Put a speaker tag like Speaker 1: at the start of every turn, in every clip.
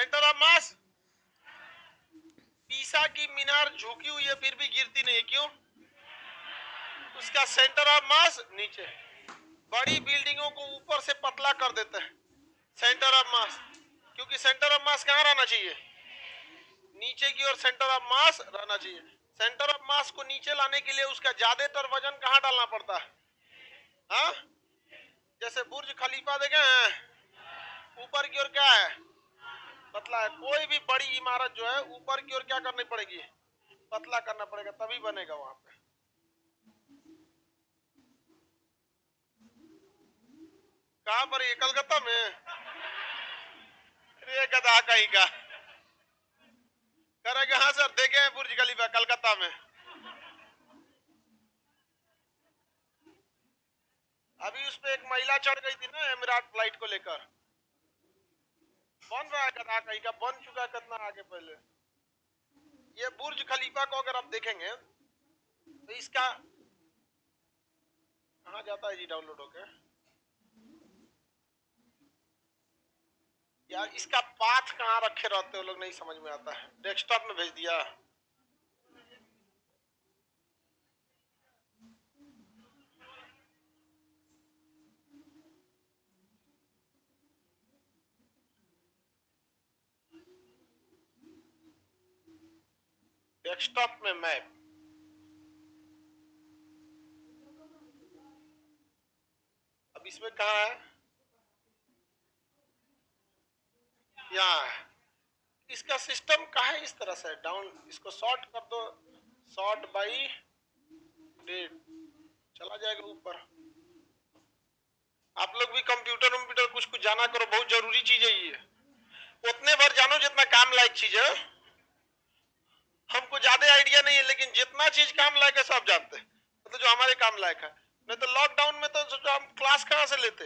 Speaker 1: Centre of mass, पीसा की मीनार झुकी हुई है फिर भी गिरती नहीं है, क्यों? उसका सेंटर ऑफ मास नीचे। बड़ी बिल्डिंगों को ऊपर से पतला कर देते हैं, सेंटर ऑफ मास, क्योंकि सेंटर ऑफ मास कहां रहना चाहिए? नीचे की ओर सेंटर ऑफ मास रहना चाहिए। सेंटर ऑफ मास को नीचे लाने के लिए उसका ज्यादातर वजन कहां डालना पड़ता है? हाँ, जैसे बुर्ज खलीफा देखे हैं, ऊपर की ओर क्या है? पतला है। कोई भी बड़ी इमारत जो है ऊपर की ओर क्या करनी पड़ेगी? पतला करना पड़ेगा, तभी बनेगा वहां पे। कहां पर? ये कलकत्ता में? अरे गधा कहीं का करेगा। हाँ सर, देखे हैं बुर्ज खलीफा कलकत्ता में। अभी उस पे एक महिला चढ़ गई थी ना एमिरात फ्लाइट को लेकर। बन रहा है गधा कहीं का, बन चुका है कितना आगे पहले। ये बुर्ज खलीफा को अगर आप देखेंगे तो इसका कहाँ जाता है जी डाउनलोड होके? यार इसका पाथ कहाँ रखे रहते हो लोग, नहीं समझ में आता है। डेस्कटॉप में भेज दिया। डेस्कटॉप में मैप, अब इसमें कहाँ है? यहाँ है। इसका सिस्टम कहाँ है? इस तरह से डाउन, इसको शॉर्ट कर दो, शॉर्ट बाई डेट, चला जाएगा ऊपर। आप लोग भी कंप्यूटर कुछ कुछ जाना करो, बहुत जरूरी चीज है ये। उतने भर जानो जितना काम लायक चीज है। हमको ज्यादा आइडिया नहीं है, लेकिन जितना चीज काम लायक है सब जानते हैं, मतलब जो हमारे काम लायक है। नहीं तो लॉकडाउन में तो हम क्लास कहाँ से लेते?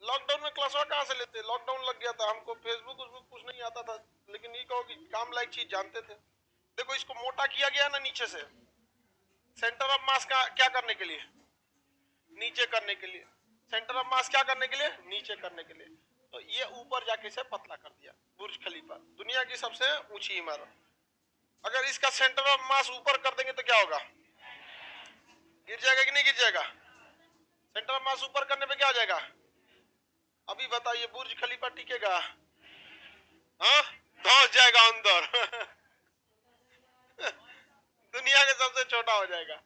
Speaker 1: लॉकडाउन में क्लास कहाँ से लेते? लॉकडाउन लग गया था, हमको फेसबुक कुछ नहीं आता था, लेकिन ये कहो कि काम लायक चीज जानते थे। देखो इसको मोटा किया गया ना नीचे से, सेंटर ऑफ मास का क्या करने के लिए? नीचे करने के लिए। सेंटर ऑफ मास क्या करने के लिए? नीचे करने के लिए। तो ये ऊपर जाके से पतला कर दिया। बुर्ज खलीफा दुनिया की सबसे ऊंची इमारत, अगर इसका सेंटर ऑफ मास ऊपर कर देंगे तो क्या होगा? गिर जाएगा कि नहीं गिर जाएगा? सेंटर ऑफ मास ऊपर करने पे क्या हो जाएगा? अभी बताइए, बुर्ज खलीफा टिकेगा? हाँ, धंस जाएगा अंदर दुनिया का सबसे छोटा हो जाएगा।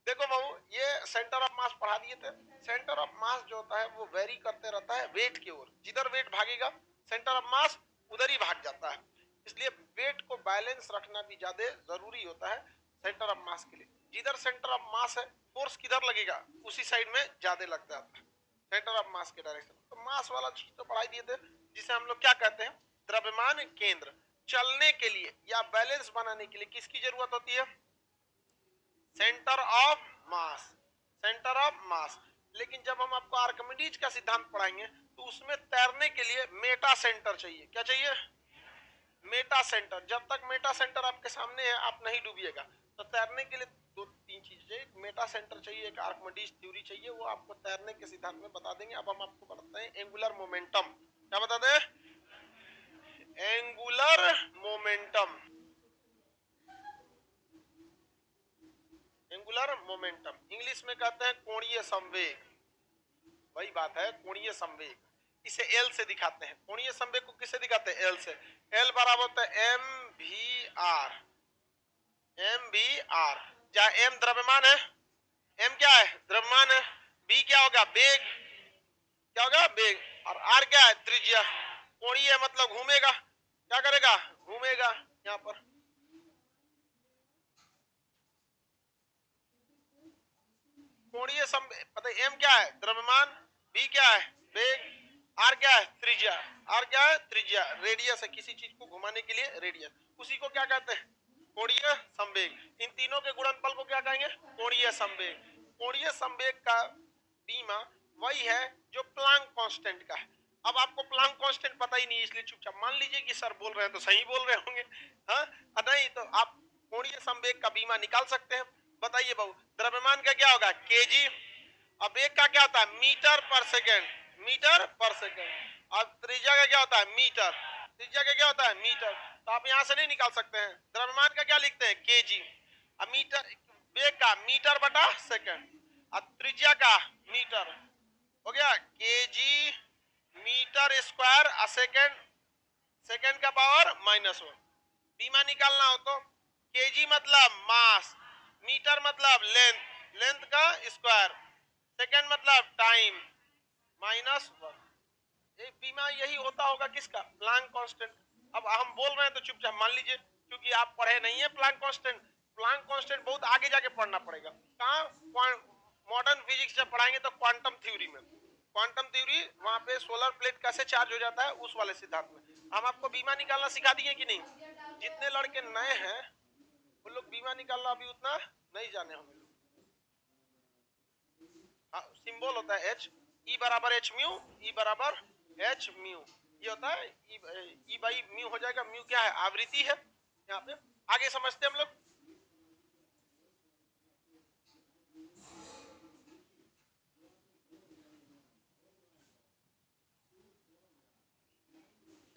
Speaker 1: देखो बाबू, ये सेंटर ऑफ मास पढ़ा दिए थे। सेंटर ऑफ मास जो होता है वो वेरी करते रहता है वेट की ओर। जिधर वेट भागेगा सेंटर ऑफ मास उधर ही भाग जाता है। इसलिए वेट को बैलेंस रखना भी ज्यादा जरूरी होता है सेंटर ऑफ मास के लिए। जिधर सेंटर ऑफ मास है फोर्स किधर लगेगा? उसी साइड में ज्यादा लग जाता है, सेंटर ऑफ मास के डायरेक्शन। तो मास वाला चीज तो पढ़ाई दिए थे, जिसे हम लोग क्या कहते हैं? द्रव्यमान केंद्र। चलने के लिए या बैलेंस बनाने के लिए किसकी जरूरत होती है? Centre of mass, centre of mass. लेकिन जब हम आपको आर्किमिडीज का सिद्धांत पढ़ाएंगे तो उसमें तैरने के लिए मेटा सेंटर चाहिए। क्या चाहिए? Meta centre. जब तक मेटा सेंटर आपके सामने है आप नहीं डूबिएगा। तो तैरने के लिए दो तीन चीज चाहिए, एक मेटा सेंटर चाहिए, एक आर्किमिडीज थ्योरी चाहिए। वो आपको तैरने के सिद्धांत में बता देंगे। अब हम आपको बताते हैं एंगुलर मोमेंटम। क्या बताते हैं? Angular momentum. Angular momentum English में कहते हैं कोणीय संवेग। वही बात है, कोणीय संवेग। इसे एल से दिखाते हैं। कोणीय संवेग को किससे दिखाते हैं? एल से। एल बराबर होता है M V R. M V R, जहां एम द्रव्यमान है, एम क्या है? द्रव्यमान है। बी क्या होगा? वेग। क्या होगा? वेग। और आर क्या है? त्रिज्या। कोणीय मतलब घूमेगा। क्या करेगा? घूमेगा। यहाँ पर कोणीय संवेग पता है, एम क्या है? द्रव्यमान, बी क्या है? वेग, आर क्या है? त्रिज्या। आर क्या है? त्रिज्या। रेडियस है, किसी चीज को घुमाने के लिए रेडियस। उसी को क्या कहते हैं? कोणीय संवेग। इन तीनों के गुणनफल को क्या कहेंगे? कोणीय संवेग। कोणीय संवेग का बीमा वही है जो प्लांक कांस्टेंट का है। अब आपको प्लांक कांस्टेंट पता ही नहीं, इसलिए चुपचाप मान लीजिए कि सर बोल रहे हैं तो सही बोल रहे होंगे। हाँ, नहीं तो आप कोणीय संवेग का बीमा निकाल सकते हैं। बताइए बाबू, द्रव्यमान का क्या होगा? केजी। अब वेग का क्या होता है? मीटर पर सेकेंड। मीटर पर सेकंड। अब त्रिज्या का क्या होता है मीटर, त्रिज्या का क्या होता है मीटर, तो आप यहां से नहीं निकाल सकते हैं। द्रव्यमान का क्या लिखते हैं केजी। अब मीटर वेग का मीटर बटा सेकंड, अब त्रिज्या का मीटर हो गया KG meter square uh second, second का पावर -1। बीमा निकालना हो तो केजी मतलब मास, मीटर मतलब लेंथ, लेंथ का स्क्वायर, सेकंड मतलब टाइम -1। बीमा यही होता होगा किसका, प्लांक कांस्टेंट। अब हम बोल रहे हैं तो चुपचाप मान लीजिए, क्योंकि आप पढ़े नहीं है प्लांक कांस्टेंट। प्लांक कांस्टेंट बहुत आगे जाके पढ़ना पड़ेगा। कहाँ मॉडर्न फिजिक्स जब पढ़ाएंगे तो क्वांटम थ्योरी में, क्वांटम थ्योरी वहां पे सोलर प्लेट कैसे चार्ज हो जाता है उस वाले सिद्धांत में। हम आपको बीमा निकालना सिखा दिए कि नहीं। जितने लड़के नए हैं वो लोग बीमा निकालना अभी उतना नहीं जाने होंगे। हाँ, सिंबल होता है एच, ई बराबर एच म्यू, ई बराबर एच म्यू, ये होता है ई बाई म्यू हो जाएगा। म्यू क्या है, आवृत्ति है। यहाँ पे आगे समझते हम लोग।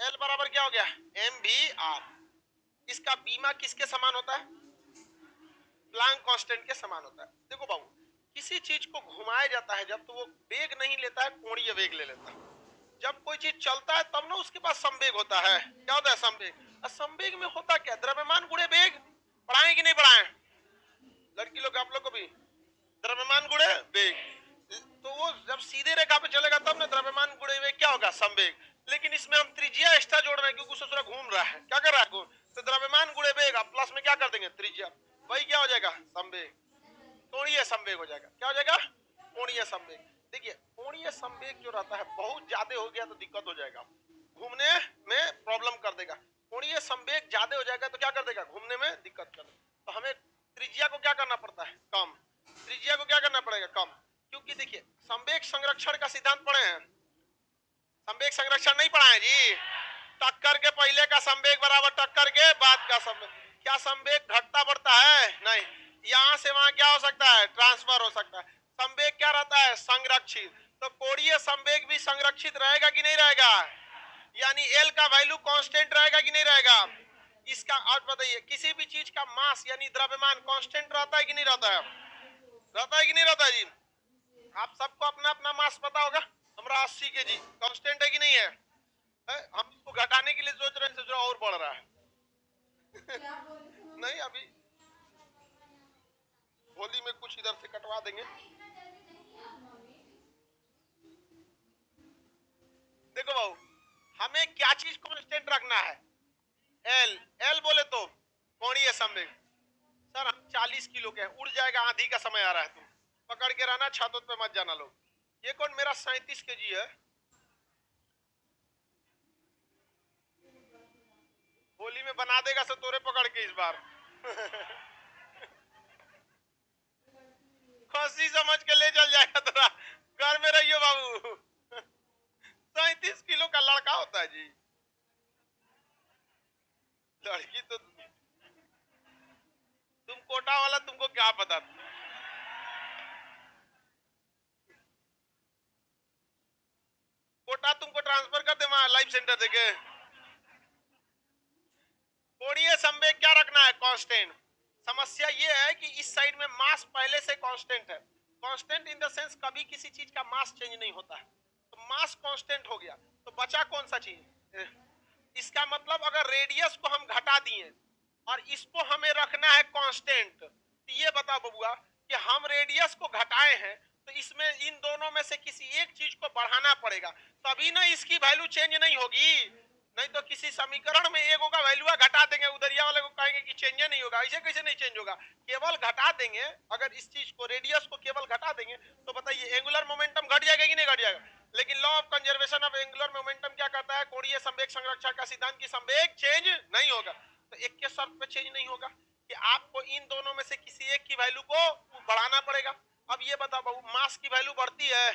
Speaker 1: एल बराबर क्या हो गया, एम भी आर। इसका बीमा किसके समान होता है, प्लांक कांस्टेंट के समान होता है। देखो बाबू, किसी चीज को घुमाया जाता है जब तो वो वेग नहीं लेता है, कोणीय वेग ले लेता है। जब कोई चीज चलता है तब ना उसके पास संवेग होता है। क्या होता है, संवेग। संवेग में होता क्या, द्रव्यमान गुणे वेग। पढ़ाएं कि नहीं पढ़ाएं लड़की लोग, आप लोग को भी द्रव्यमान गुणे वेग। तो वो जब सीधे रेखा पे चलेगा तब ना द्रव्यमान गुणे वेग क्या होगा, संवेग। लेकिन इसमें हम त्रिज्या एक्स्ट्रा जोड़ रहे हैं क्योंकि उससे थोड़ा घूम रहा है। क्या कर रहा है, घूम। तो द्रव्यमान गुणे वेग आप प्लस में क्या कर देंगे, त्रिज्या, वही क्या हो जाएगा, संवेग। कोणीय संवेग हो जाएगा। क्या हो जाएगा, कोणीय संवेग। देखिए कोणीय संवेग जो रहता है बहुत ज्यादा हो गया तो दिक्कत हो जाएगा, घूमने में प्रॉब्लम कर देगा। कोणीय संवेग ज्यादा हो जाएगा तो क्या कर देगा, घूमने में दिक्कत कर देगा। तो हमें त्रिज्या को क्या करना पड़ता है, कम। त्रिज्या को क्या करना पड़ेगा, कम। क्योंकि देखिए संवेग संरक्षण का सिद्धांत पढ़े हैं, संवेग संरक्षण नहीं पढ़ा है जी। टक्कर के पहले का संवेग बराबर टक्कर के बाद का संवेग। क्या संवेग घटता बढ़ता है, नहीं। यहां से वहां क्या हो सकता है, ट्रांसफर हो सकता है। संवेग क्या रहता है, संरक्षित। तो कोणीय संवेग भी संरक्षित रहेगा कि नहीं रहेगा, यानी एल का वैल्यू कांस्टेंट रहेगा कि नहीं रहेगा। इसका और बताइए, किसी भी चीज का मास यानी द्रव्यमान कांस्टेंट रहता है कि नहीं रहता है, रहता है कि नहीं रहता है जी। आप सबको अपना अपना मास पता होगा। हमारा 80 केजी कांस्टेंट है कि नहीं है, हम इसको घटाने के लिए सोच रहे हैं, सोच रहे और बढ़ रहा है। नहीं, अभी होली में कुछ इधर से कटवा देंगे। देखो बाबू, हमें क्या चीज कांस्टेंट रखना है, एल। एल बोले तो कोणीय संवेग। सर हम 40 किलो के हैं, उड़ जाएगा, आंधी का समय आ रहा है, तुम पकड़ के रहना, छतों पे मत जाना लोग। ये कौन, मेरा 37 केजी है। होली में बना देगा सब तोरे पकड़ के इस बार। खसी समझ के ले चल जाएगा तोरा, घर में रहियो बाबू। 37 किलो का लड़का होता है जी, लड़की तो तुम कोटा वाला, तुमको क्या पता। कोटा तुमको ट्रांसफर कर दे वहां लाइफ सेंटर देके। कोणीय संवेग क्या रखना है, कांस्टेंट। समस्या ये है कि इस साइड में मास पहले से कांस्टेंट है। कांस्टेंट इन द सेंस कभी किसी चीज का मास चेंज नहीं होता है, तो मास कांस्टेंट हो गया। तो बचा कौन सा चीज, इसका मतलब अगर रेडियस को हम घटा दिए और इसको हमें रखना है कांस्टेंट, तो ये बताओ बबुआ कि हम रेडियस को घटाए हैं तो इसमें इन दोनों में से किसी एक चीज को बढ़ाना पड़ेगा, तभी ना इसकी वैल्यू चेंज नहीं होगी। नहीं तो किसी समीकरण में एक होगा वैल्यू घटा देंगे, उधरिया वाले को कहेंगे कि चेंज नहीं होगा। ऐसे कैसे नहीं चेंज होगा, केवल घटा देंगे। अगर इस चीज को रेडियस को केवल घटा देंगे तो बताइए एंगुलर मोमेंटम घट जाएगा कि नहीं घट जाएगा। लेकिन law of conservation of angular momentum क्या कहता है, कोणीय संवेग संरक्षण का सिद्धांत की संवेग चेंज नहीं होगा। तो एक के शर्त पे चेंज नहीं होगा कि आपको इन दोनों में से किसी एक की वैल्यू को बढ़ाना पड़ेगा। अब ये बताओ बाबू, मास की वैल्यू बढ़ती है,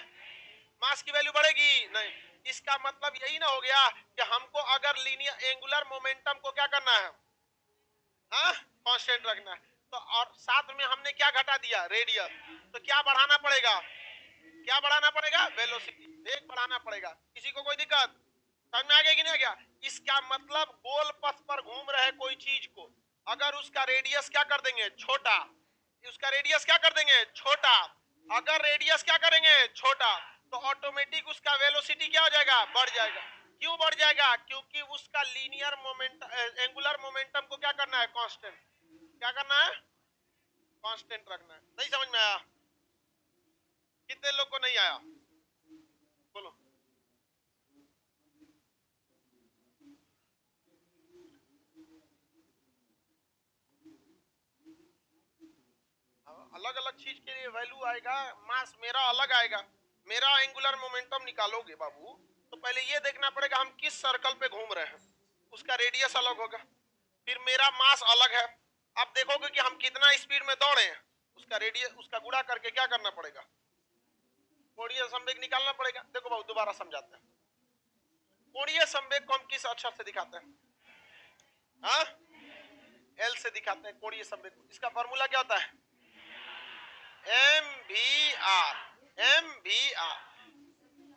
Speaker 1: मास की वैल्यू बढ़ेगी नहीं। इसका मतलब यही ना हो गया कि हमको अगर लीनियर एंगुलर मोमेंटम को क्या करना है, कांस्टेंट रखना है। तो और साथ में हमने क्या घटा दिया, रेडियस। तो क्या बढ़ाना पड़ेगा, क्या बढ़ाना पड़ेगा, वेलोसिटी। वेग बढ़ाना पड़ेगा। किसी को कोई दिक्कत समझ में आ गया कि नहीं आ गया? इसका मतलब गोल पथ पर घूम रहे कोई चीज को अगर उसका रेडियस क्या कर देंगे छोटा, उसका रेडियस क्या कर देंगे छोटा, अगर रेडियस क्या करेंगे छोटा, तो ऑटोमेटिक उसका वेलोसिटी क्या हो जाएगा बढ़ जाएगा। क्यों बढ़ जाएगा? क्योंकि उसका लीनियर मोमेंट एंगुलर मोमेंटम को क्या करना है कांस्टेंट, क्या करना है कांस्टेंट रखना है। नहीं समझ में आया? कितने लोग को नहीं आया बोलो? अलग अलग चीज के लिए वैल्यू आएगा, मास मेरा अलग आएगा। मेरा एंगुलर मोमेंटम निकालोगे बाबू तो पहले ये देखना पड़ेगा हम किस सर्कल पे घूम रहे हैं, उसका रेडियस अलग होगा, फिर मेरा मास अलग है। अब देखोगे कि हम कितना स्पीड में दौड़े हैं, उसका रेडियस उसका गुणा करके क्या करना पड़ेगा कोणीय संवेग निकालना पड़ेगा। देखो बाबू दोबारा समझाते हैं। कोणीय संवेग को हम किस अक्षर से दिखाते हैं? हाँ एल से दिखाते हैं कोणीय संवेग। इसका फॉर्मूला क्या होता है? M V R.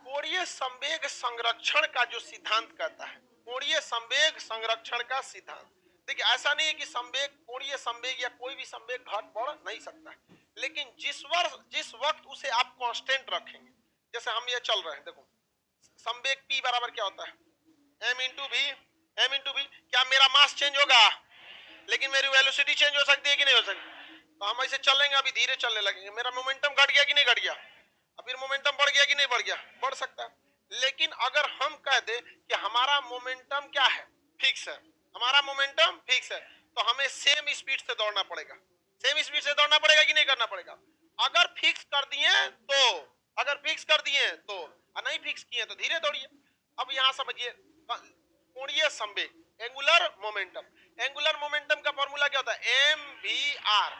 Speaker 1: कोणीय संवेग संरक्षण का जो सिद्धांत कहता है, कोणीय संवेग संरक्षण का सिद्धांत। देखिए ऐसा नहीं है कि संवेग कोणीय संवेग या कोई भी संवेग घट बढ़ नहीं सकता है, लेकिन जिस वक्त उसे आप कांस्टेंट रखेंगे, जैसे हम ये चल रहे हैं, देखो संवेग p बराबर क्या होता है m into V. m into V, क्या मेरा मास चेंज होगा लेकिन मेरी वेलोसिटी चेंज हो सकती है कि नहीं हो सकती? तो हम ऐसे चलेंगे, अभी धीरे चलने लगेंगे, मेरा मोमेंटम घट गया कि नहीं घट गया, अब फिर मोमेंटम बढ़ गया कि नहीं बढ़ गया, बढ़ सकता है। लेकिन अगर हम कह दे कि हमारा मोमेंटम क्या है फिक्स है, हमारा मोमेंटम फिक्स है, तो हमें सेम स्पीड से दौड़ना पड़ेगा। सेम स्पीड से दौड़ना पड़ेगा कि नहीं करना पड़ेगा? अगर फिक्स कर दिए तो, अगर फिक्स कर दिए तो, और नहीं फिक्स किए तो धीरे दौड़िए। अब यहां समझिए कोणीय संवेग एंगुलर मोमेंटम, एंगुलर मोमेंटम का फॉर्मूला क्या होता है एम वी आर।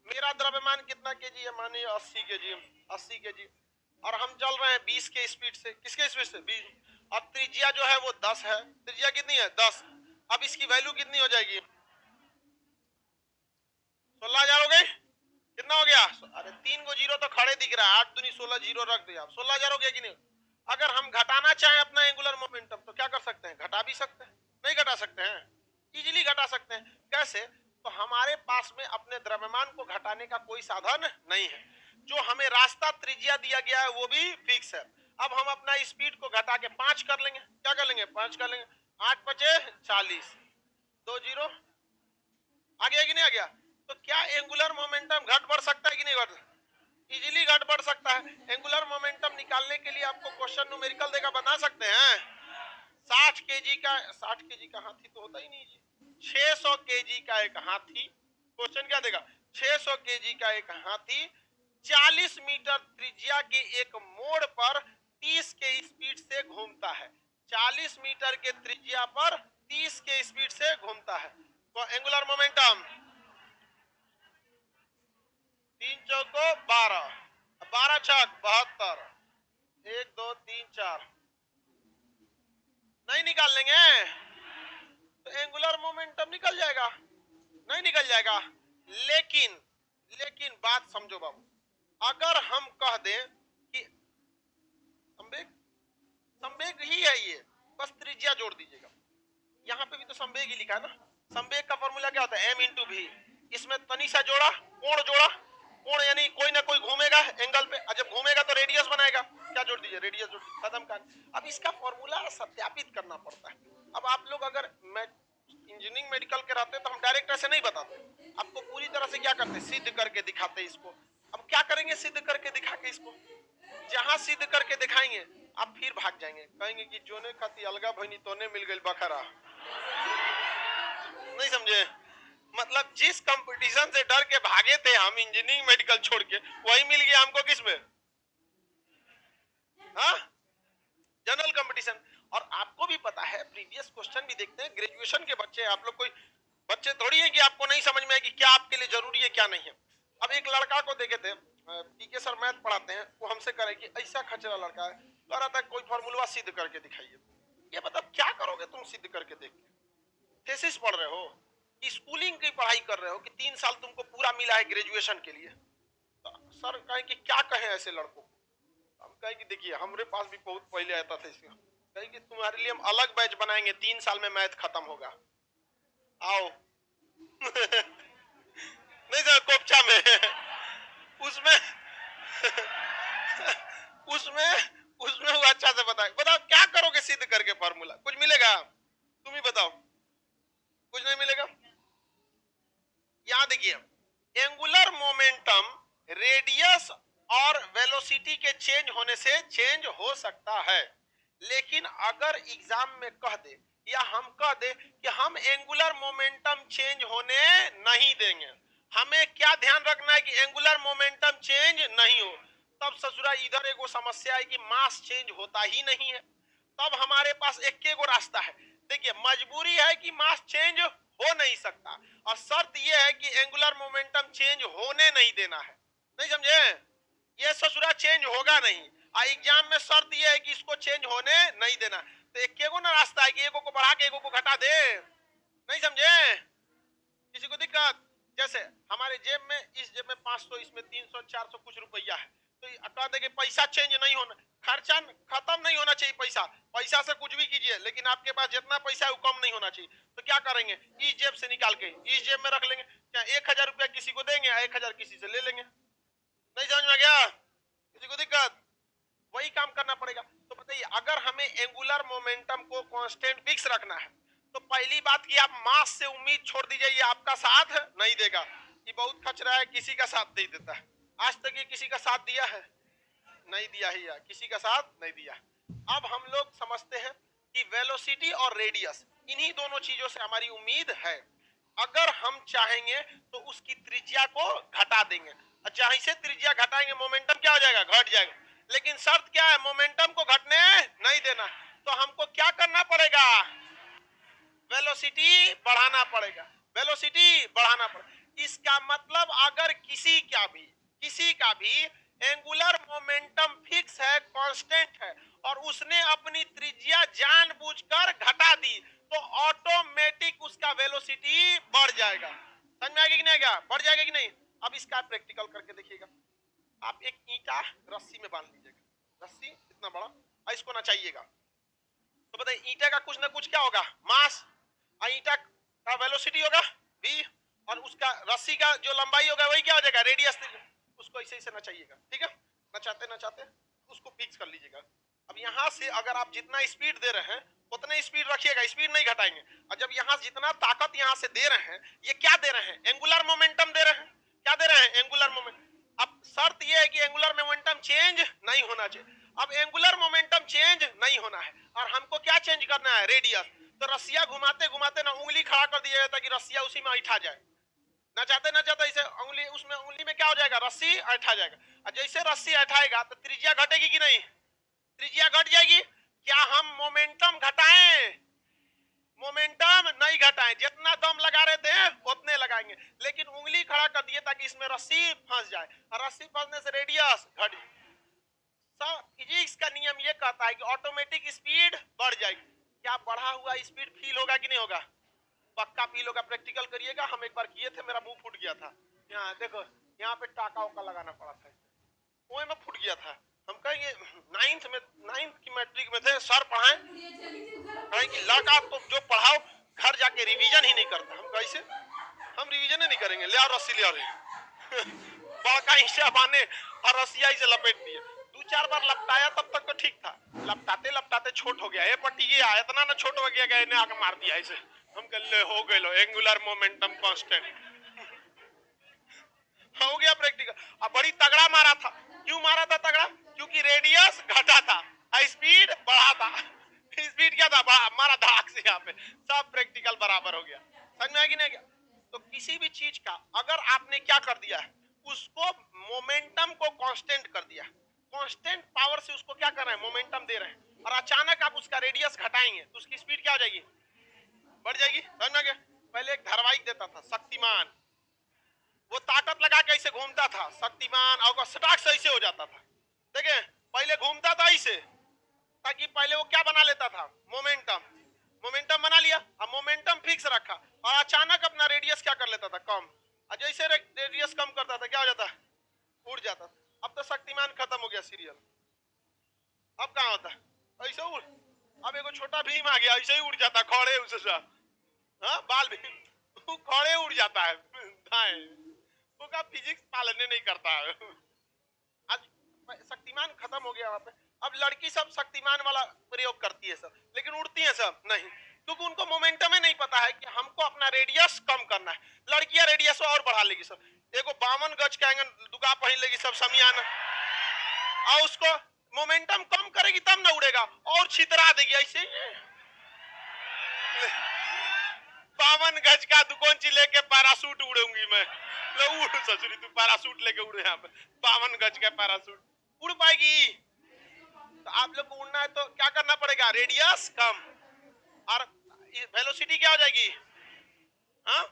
Speaker 1: मेरा द्रव्यमान कितना केजी है, मानिए 80 केजी, 80 केजी, और हम चल रहे हैं 20 के स्पीड से। किसके स्पीड से? 20। अब त्रिज्या जो है वो 10 है, त्रिज्या कितनी है 10। अब इसकी वैल्यू कितनी हो जाएगी 16,000 हो गई। कितना हो गया? अरे 3 को जीरो तो खड़े दिख रहा है, 8 दूनी 16 जीरो रख दिया, 16,000 हो गया कि नहीं? अगर हम घटाना चाहें अपना एंगुलर मोमेंटम तो क्या कर सकते हैं? घटा भी सकते हैं। नहीं घटा सकते हैं? इजीली घटा सकते हैं। कैसे? तो हमारे पास में अपने द्रव्यमान को घटाने का कोई साधन नहीं है, जो हमें रास्ता त्रिज्या दिया गया है वो भी फिक्स है। अब हम अपना स्पीड को घटा के 5 कर लेंगे। क्या कर लेंगे? 5 कर लेंगे। 8 बचे 40, 2 जीरो आ गया कि नहीं आ गया? तो क्या एंगुलर मोमेंटम घट बढ़ सकता है कि नहीं घट? इजीली घट बढ़ सकता है। एंगुलर मोमेंटम निकालने के लिए आपको क्वेश्चन न्यूमेरिकल देगा, बता सकते हैं 60 केजी का, 60 केजी का हाथी तो होता ही नहीं जी, 600 केजी का एक हाथी, क्वेश्चन क्या देगा 600 केजी का एक हाथी 40 मीटर त्रिज्या के एक मोड़ पर 30 के स्पीड से घूमता है। 40 मीटर के त्रिज्या पर 30 के स्पीड से घूमता है, तो एंगुलर मोमेंटम 3 चौको 12, 12 छक 72, 1 2 3 4, नहीं निकाल लेंगे तो एंगुलर मोमेंटम निकल जाएगा, नहीं निकल जाएगा। लेकिन लेकिन बात समझो बाबू, अगर हम कह दें कि संवेग, संवेग ही है ये, बस त्रिज्या जोड़ दीजिएगा, यहाँ पे भी तो संवेग ही लिखा है ना। संवेग का फॉर्मूला क्या होता है एम इंटू भी, इसमें तनिषा जोड़ा, कोण जोड़ा, कोण यानी कोई ना कोई घूमेगा एंगल पे, जब घूमेगा तो रेडियस बनाएगा, क्या जोड़ दीजिए रेडियस जोड़, खत्म कर। अब इसका फॉर्मूला सत्यापित करना पड़ता है। अब आप लोग अगर इंजीनियरिंग मेडिकल के रहते तो हम डायरेक्ट ऐसे नहीं बताते, आपको पूरी तरह से क्या करते सिद्ध करके दिखाते इसको। अब क्या करेंगे सिद्ध करके दिखा के इसको, जहां सिद्ध करके दिखाएंगे आप फिर भाग जाएंगे, कहेंगे कि जोने खाती अलगा भईनी तोने मिल गई बखरा। नहीं समझे? मतलब जिस कंपटीशन से डर के भागे थे हम इंजीनियरिंग मेडिकल छोड़ के, वही मिल गया हमको किसमें? हाँ जनरल कंपटीशन। और आपको भी पता है प्रीवियस क्वेश्चन भी देखते हैं, ग्रेजुएशन के बच्चे, आप लोग कोई बच्चे थोड़ी है कि आपको नहीं समझ में है कि क्या आपके लिए जरूरी है क्या नहीं है। अब एक लड़का को देखे थे, पीके सर मैथ पढ़ाते हैं, वो हमसे करे कि ऐसा खचरा लड़का है, कह रहा था कोई फॉर्मूला सिद्ध करके दिखाइए। ये मतलब क्या करोगे तुम सिद्ध करके देख के? थेसिस पढ़ रहे हो, स्कूलिंग की पढ़ाई कर रहे हो कि 3 साल तुमको पूरा मिला है ग्रेजुएशन के लिए। तो सर कहे कि क्या कहें ऐसे लड़कों को? हम कहे कि देखिए हमारे पास भी बहुत पहले आता था इसका, कहे कि तुम्हारे लिए हम अलग बैच बनाएंगे, 3 साल में मैथ खत्म होगा, आओ। नहीं सर, कोपचा में उसमें उसमें उसमें वो अच्छा से बताए, बताओ क्या करोगे सिद्ध करके फार्मूला, कुछ मिलेगा? तुम ही बताओ, कुछ नहीं मिलेगा। यहां देखिए, एंगुलर मोमेंटम रेडियस और वेलोसिटी के चेंज होने से चेंज हो सकता है, लेकिन अगर एग्जाम में कह दे या हम कह दे कि हम एंगुलर मोमेंटम चेंज होने नहीं देंगे, हमें क्या ध्यान रखना है कि एंगुलर मोमेंटम चेंज नहीं हो, तब ससुरा इधर एगो समस्या है कि मास चेंज होता ही नहीं है। तब हमारे पास एक एगो रास्ता है, देखिए मजबूरी है कि मास चेंज हो नहीं सकता, और शर्त यह है कि एंगुलर मोमेंटम चेंज होने नहीं देना है। नहीं समझे? ये ससुरा चेंज होगा नहीं, और एग्जाम में शर्त यह है कि इसको चेंज होने नहीं देना। तो एक एगो ना रास्ता है कि एगो को बढ़ा के एगो को घटा दे। नहीं समझे? किसी को दिक्कत? जैसे हमारे जेब में, इस जेब में 500, इसमें 300 400 कुछ रुपया है, तो कह दे कि पैसा चेंज नहीं होना, खर्चा खत्म नहीं होना चाहिए, पैसा पैसा से कुछ भी कीजिए, लेकिन आपके पास जितना पैसा है वो कम नहीं होना चाहिए। तो क्या करेंगे, इस जेब से निकाल के इस जेब में रख लेंगे, क्या 1000 रुपया किसी को देंगे, 1000 किसी से ले लेंगे। नहीं समझ में गया? किसी को दिक्कत? वही काम करना पड़ेगा। तो बताइए, अगर हमें एंगुलर मोमेंटम को कांस्टेंट फिक्स रखना है, तो पहली बात कि आप मास से उम्मीद छोड़ दीजिए, ये आपका साथ नहीं देगा, ये बहुत खच रहा है, किसी का साथ नहीं देता है। आज तक ये किसी का साथ दिया है? नहीं दिया ही है, किसी का साथ नहीं दिया। अब हम लोग समझते हैं कि वेलोसिटी और रेडियस, इन्हीं दोनों चीजों से हमारी उम्मीद है। अगर हम चाहेंगे तो उसकी त्रिज्या को घटा देंगे, और जहां से त्रिज्या घटाएंगे मोमेंटम क्या हो जाएगा, घट जाएगा। लेकिन शर्त क्या है, मोमेंटम को घटने नहीं देना। तो हमको क्या करना पड़ेगा, वेलोसिटी बढ़ाना पड़ेगा, वेलोसिटी बढ़ाना पड़ेगा। इसका मतलब अगर किसी का भी एंगुलर मोमेंटम फिक्स है, कांस्टेंट है, और उसने अपनी त्रिज्या जानबूझकर घटा दी, तो ऑटोमेटिक उसका वेलोसिटी बढ़ जाएगा। समझ में आएगा कि नहीं आएगा? बढ़ जाएगा कि नहीं? अब इसका प्रैक्टिकल करके देखिएगा। आप एक ईंटा रस्सी में बांध लीजिएगा, रस्सी इतना बड़ा, और इसको नचाइएगा, तो बताइए ईंटा का कुछ ना कुछ क्या होगा, मास, और ईंटा का वेलोसिटी होगा v, और उसका रस्सी का जो लंबाई होगा वही क्या हो जाएगा, रेडियस। उसको ऐसे ऐसे नचाइएगा, ठीक है, नचाते नचाते उसको फिक्स कर लीजिएगा। अब यहाँ से अगर आप जितना स्पीड दे रहे हैं उतने स्पीड रखिएगा, स्पीड नहीं घटाएंगे। और जब यहाँ जितना ताकत यहाँ से दे रहे हैं, ये क्या दे रहे हैं, एंगुलर मोमेंटम दे रहे हैं। क्या दे रहे हैं, एंगुलर मोमेंटम। अब शर्त यह है कि एंगुलर मोमेंटम चेंज नहीं होना चाहिए। अब एंगुलर मोमेंटम चेंज नहीं होना है, और हमको क्या चेंज करना है, रेडियस। तो रस्सिया घुमाते घुमाते ना उंगली खड़ा कर दिया ताकि रस्सिया उसी में ऐठा जाए, ना चाहते ना चाहते इसे उंगली, उसमें उंगली में क्या हो जाएगा, रस्सी ऐठा जाएगा। और जैसे रस्सी ऐठाएगा तो त्रिज्या घटेगी कि नहीं, त्रिज्या घट जाएगी। क्या हम मोमेंटम घटाएं, मोमेंटम नहीं घटाएं, जितना दम लगा रहे थे उतने लगाएंगे, लेकिन उंगली खड़ा कर दिए ताकि इसमें रस्सी फंस जाए, और रस्सी फंसने से रेडियस घट। फिजिक्स का नियम ये कहता है कि ऑटोमेटिक स्पीड बढ़ जाएगी। क्या बढ़ा हुआ स्पीड फील होगा कि नहीं होगा, पक्का फील होगा। प्रैक्टिकल करिएगा, हम एक बार किए थे, मेरा मुंह फूट गया था। यहाँ देखो, यहाँ पे टाका उका लगाना पड़ा था, वो में फूट गया था। हम कहेंगे 9th की मैट्रिक में थे, सर पढ़ाएं, कहें कि लड़का तो जो पढ़ाओ घर जाके रिवीजन ही नहीं करता। हम कैसे, हम रिवीजन ही नहीं करेंगे, ले आओ रस्सी ले आओ। बड़का हिस्सा बाने और रस्सिया से लपेट दिए, 2-4 बार लपटाया तब तक तो ठीक था, लपटाते लपटाते छोट हो गया, ये पट्टी ये इतना ना छोट हो गया, ने आके मार दिया ऐसे। हम कल हो गए लो एंगुलर मोमेंटम कांस्टेंट। हो गया प्रैक्टिकल। अब बड़ी तगड़ा मारा था, क्यों मारा था तगड़ा, क्योंकि रेडियस घटा था, स्पीड बढ़ा था। स्पीड क्या था, मारा धड़ाक से, यहाँ पे सब प्रैक्टिकल बराबर हो गया। समझ में आया कि नहीं गया? तो किसी भी चीज का अगर आपने क्या कर दिया है, उसको मोमेंटम को कांस्टेंट कर दिया, कांस्टेंट पावर से उसको क्या कर रहे हैं, मोमेंटम दे रहे हैं, और अचानक आप उसका रेडियस घटाएंगे तो उसकी स्पीड क्या हो जाएगी, बढ़ जाएगी। समझ में गया? पहले एक धारावाहिक देता था शक्तिमान, वो ताकत लगा के ऐसे घूमता था शक्तिमान, और सटाक से ऐसे हो जाता था। देखे, पहले घूमता था ऐसे, ताकि पहले वो क्या बना लेता था, मोमेंटम, मोमेंटम बना लिया, अब मोमेंटम फिक्स रखा, और अचानक अपना रेडियस क्या कर लेता था, कम, और जैसे रेडियस कम करता था क्या हो जाता, उड़ जाता। अब तो शक्तिमान खत्म हो गया सीरियल, अब कहाँ होता है ऐसे उड़, अब एगो छोटा भीम आ गया ऐसे ही उड़ जाता खड़े उसे सब, हाँ बाल भीम वो खड़े उड़ जाता है दाएं, वो का फिजिक्स पालने नहीं करता है। आज शक्तिमान खत्म हो गया वहां पे। अब लड़की सब शक्तिमान वाला प्रयोग करती है सब, लेकिन उड़ती है सब नहीं, क्योंकि उनको मोमेंटम ही नहीं पता है कि हमको अपना रेडियस कम करना है। लड़कियां रेडियस और बढ़ा लेगी सब, एगो 52 गज का दुगा पहन लेगी सब समियाना, और उसको मोमेंटम कम करेगी तब ना उड़ेगा, और छितरा देगी ऐसे ही। 52 गज का दुकोंची लेके पैरासूट उड़ूंगी मैं, तो उड़ ससुरी तू पैरासूट लेके उड़ यहाँ पे, 52 गज का पैरासूट उड़ पाएगी? तो आप लोग को उड़ना है तो क्या करना पड़ेगा, रेडियस कम और वेलोसिटी क्या हो जाएगी, हाँ?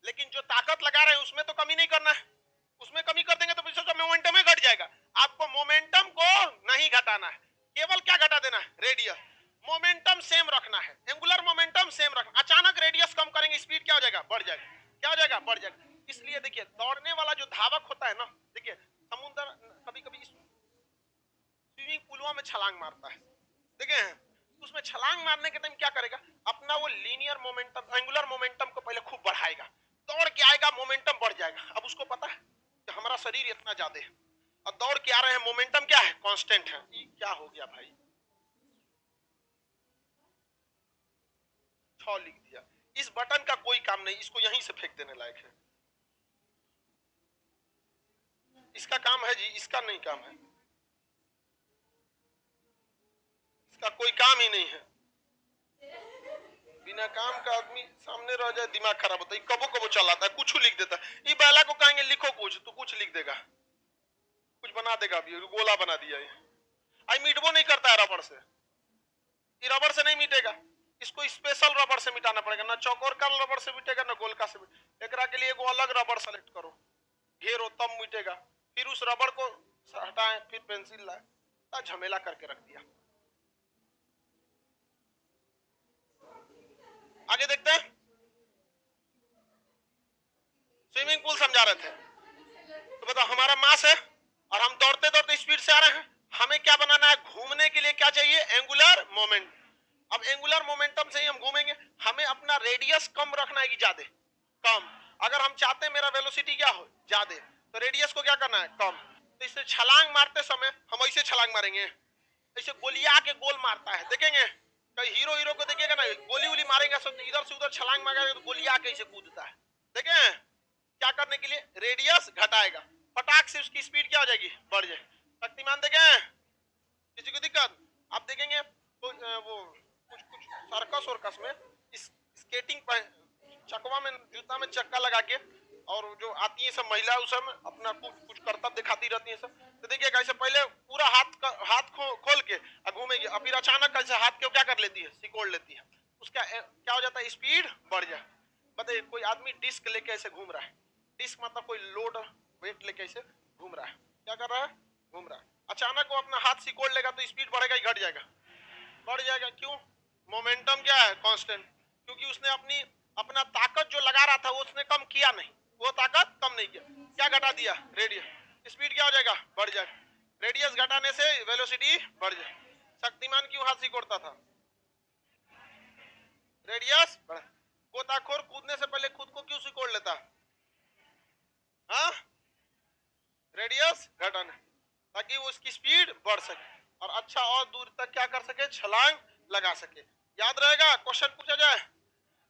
Speaker 1: लेकिन जो ताकत लगा रहे हैं उसमें तो कमी नहीं करना है, उसमें कमी कर देंगे तो फिर सोचो मोमेंटम ही घट जाएगा। आपको मोमेंटम को नहीं घटाना है, केवल क्या घटा देना है, रेडियस। मोमेंटम सेम रखना है, एंगुलर मोमेंटम सेम रखना। अचानक रेडियस कम करेंगे स्पीड क्या हो जाएगा, बढ़ जाएगा। क्या हो जाएगा, बढ़ जाएगा। इसलिए देखिए दौड़ने वाला जो धावक होता है ना, देखिए समुद्र कभी कभी स्विमिंग पूलों में छलांग मारता है, देखे हैं, उसमें छलांग मारने के टाइम क्या करेगा, अपना वो लीनियर मोमेंटम एंगुलर मोमेंटम को पहले खूब बढ़ाएगा, दौड़ के आएगा मोमेंटम बढ़ जाएगा। अब उसको पता है कि हमारा शरीर इतना ज्यादा है और दौड़ के आ रहे हैं, मोमेंटम क्या है, कांस्टेंट है। ये क्या हो गया भाई, 6 लिख दिया। इस बटन का कोई काम नहीं, इसको यहीं से फेंक देने लायक है। इसका काम है जी, इसका नहीं काम है, इसका कोई काम ही नहीं है। बिना काम का आदमी सामने रह जाए दिमाग खराब होता है। कबो कबो चलाता है, कुछ लिख देता है। ये बैला को कहेंगे लिखो कुछ, तो कुछ लिख देगा, कुछ बना देगा। अभी गोला बना दिया ये, आई मिटबो नहीं करता है रबड़ से, ये रबड़ से नहीं मिटेगा, इसको स्पेशल रबड़ से मिटाना पड़ेगा। ना चौकोर का रबड़ से मिटेगा ना गोल का से मिटेगा। एकरा के लिए एगो अलग रबड़ सेलेक्ट करो, घेरो, तब मिटेगा। फिर उस रबड़ को हटाएं, फिर पेंसिल लाए, झमेला करके रख दिया। आगे देखते हैं, स्विमिंग पूल समझा रहे थे। तो बताओ हमारा मास है और हम दौड़ते दौड़ते स्पीड से आ रहे हैं, हमें क्या बनाना है, घूमने के लिए क्या चाहिए, एंगुलर मोमेंट। अब एंगुलर मोमेंटम से ही हम घूमेंगे, हमें अपना रेडियस कम रखना है कि ज्यादा, कम। अगर हम चाहते हैं मेरा वेलोसिटी क्या हो, ज्यादा, तो रेडियस को क्या करना है, कम। तो इससे छलांग मारते समय हम ऐसे छलांग मारेंगे, ऐसे गोलियां के गोल मारता है, देखेंगे कई हीरो हीरो को देखिएगा ना, गोली वोली मारेंगे सब इधर से उधर छलांग मारेगा तो गोलियां कैसे कूदता है, देखे क्या करने के लिए, रेडियस घटाएगा, फटाक से उसकी स्पीड क्या हो जाएगी, बढ़ जाए। शक्तिमान देखे, किसी को दिक्कत? आप देखेंगे तो वो कुछ कुछ सर्कस वर्कस में इस स्केटिंग पर चकवा में जूता में चक्का लगा के, और जो आती है सब महिला उस समय अपना कुछ कुछ करतब दिखाती रहती है सब। तो देखिए कैसे पहले पूरा हाथ खोल के घूमेगी, और फिर अचानक कैसे हाथ को क्या कर लेती है, सिकोड़ लेती है। उसका क्या हो जाता है, स्पीड बढ़ जाए। बताइए कोई आदमी डिस्क लेके ऐसे घूम रहा है, डिस्क मतलब कोई लोड वेट लेके ऐसे घूम रहा है, क्या कर रहा है, घूम रहा है। अचानक वो अपना हाथ सिकोड़ लेगा तो स्पीड बढ़ेगा ही घट जाएगा, बढ़ जाएगा। क्यों, मोमेंटम क्या है, कांस्टेंट। क्योंकि उसने अपना ताकत जो लगा रहा था वो उसने कम किया नहीं, वो ताकत कम नहीं किया, क्या घटा दिया, रेडियस। स्पीड क्या हो जाएगा, बढ़ जाएगा। रेडियस घटाने से वेलोसिटी बढ़ जाए। शक्तिमान क्यों हाथ सिकोड़ता था, रेडियस बढ़ा। गोताखोर कूदने से पहले खुद को क्यों सिकोड़ लेता, हाँ, रेडियस घटाना, ताकि वो उसकी स्पीड बढ़ सके और अच्छा और दूर तक क्या कर सके, छलांग लगा सके। याद रहेगा, क्वेश्चन पूछा जाए,